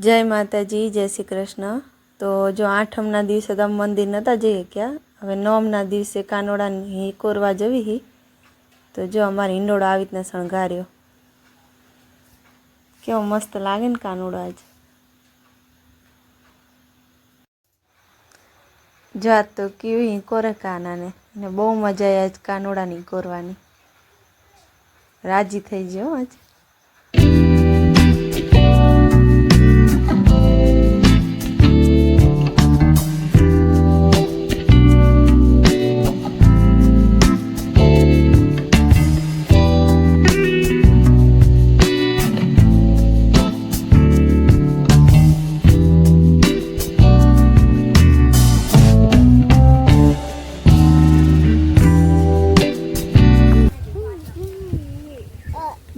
જય માતાજી, જય શ્રી કૃષ્ણ। તો જો આઠમના દિવસે તો મંદિર નહોતા જઈએ ક્યાં, હવે નોમના દિવસે કાનોડાની કોરવા જવી હી। તો જો અમારે હિંડોળો આવી રીતના શણગાર્યો, કેવો મસ્ત લાગે ને કાનોડો આજ। જાત તો કેવી કોરે કાનાને, ને બહુ મજા આવી આજ કાનોડાની કોરવાની, રાજી થઈ ગયો આજ।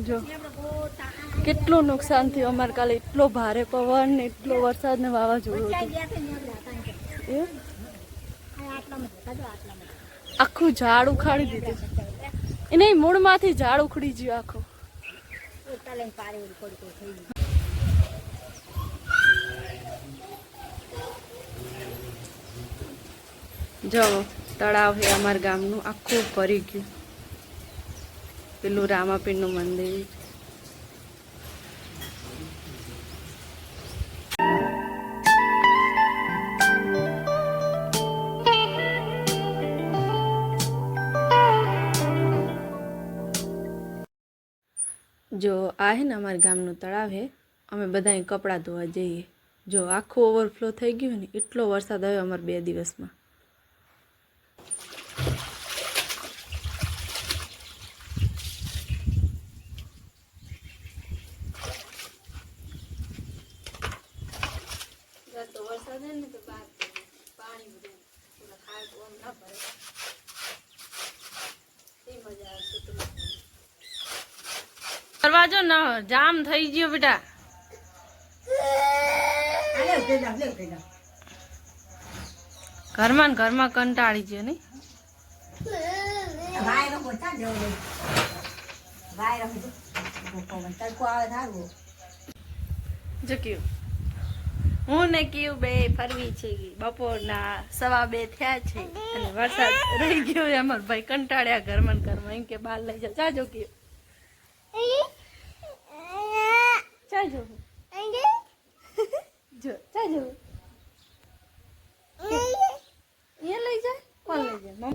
જો કેટલું નુકસાન થયું અમારે કાલે, એટલો ભારે પવન ને એટલો વરસાદ ને વાવાઝોડું હતું। આખું ઝાડ ઉખાડી દીધું, એને મૂળમાંથી ઝાડ ઉખડી ગયું આખું। જો તળાવ છે અમારા ગામનું, આખું ભરી ગયું। પેલું રામાપીરનું મંદિર, જો આ હે ને અમારા ગામનું તળાવ હે, અમે બધા કપડાં ધોવા જઈએ। જો આખું ઓવરફ્લો થઈ ગયું ને, એટલો વરસાદ આવ્યો અમારે 2 દિવસમાં। તો વરસાદ હે ને તો બહાર પાણી બધું પૂરા ખાડ ઓમ ના ભરે, એ મજા આવશે। દરવાજો ન જામ થઈ ગયો બેટા, ઘરમાં ને ઘરમાં કંટાળી ગયો નહીં। જો કેવું હું ને કેવું બે ફરવી છે, બપોરના 2:15 થયા છે અને વરસાદ રહી ગયો। અમાર ભાઈ કંટાળ્યા ઘરમાં ને ઘરમાં, એમ કે બહાર લઈ જાઓ। ચાજો કેવું ચાજો જો ચાજો એ લઈ જાય, કોણ લઈ જાય?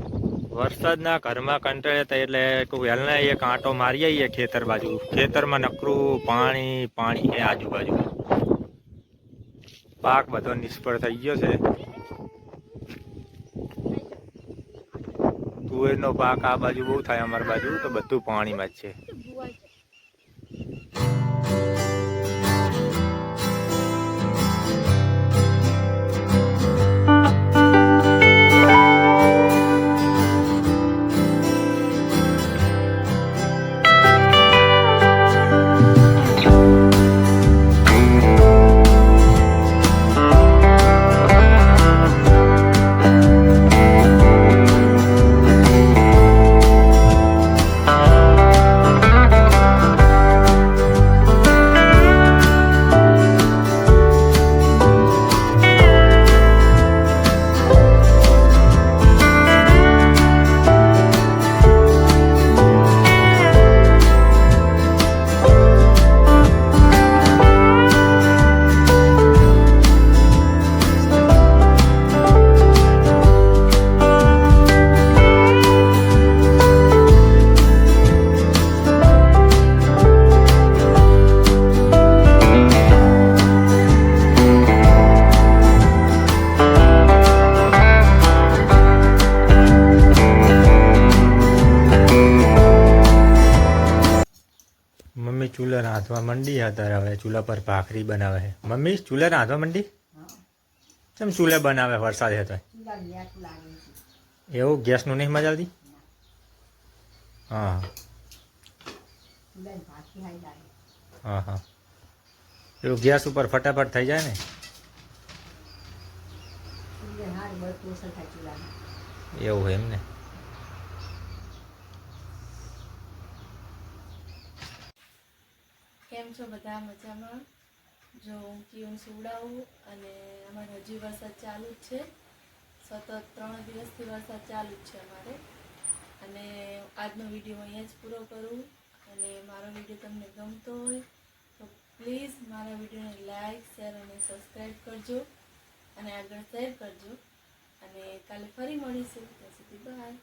વરસાદના ઘરમાં કંટાળ્યા હતા એટલે વહેલા એક આંટો મારી આવીએ ખેતર બાજુ। ખેતરમાં નકરું પાણી પાણી છે આજુબાજુ, પાક બધો નિષ્ફળ થઈ ગયો છે। તુવેરનો પાક આ બાજુ બહુ થાય અમારી બાજુ, તો બધું પાણીમાં જ છે। મમ્મી ચૂલા રાંધવા મંડી અત્યારે, હવે ચૂલા પર ભાખરી બનાવે છે। મમ્મી ચૂલા રાંધવા મંડી? કેમ ચૂલે બનાવે વરસાદ છે તો? એવું ગેસનું નહીં મજા આવતી? હા હા હા, એવું ગેસ ઉપર ફટાફટ થઈ જાય ને। એવું એમ ને। કેમ છો બધા? મજામાં? જો હું કીઓને સુવડાવું અને અમારે હજી વરસાદ ચાલુ જ છે, સતત 3 દિવસથી વરસાદ ચાલુ જ છે અમારે. અને આજનો વિડીયો અહીંયા જ પૂરો કરું. અને મારો વિડીયો તમને ગમતો હોય તો પ્લીઝ મારા વિડીયોને લાઈક, શેર અને સબસ્ક્રાઈબ કરજો અને આગળ શેર કરજો. અને કાલે ફરી મળીશું. ત્યાં સુધી બાય.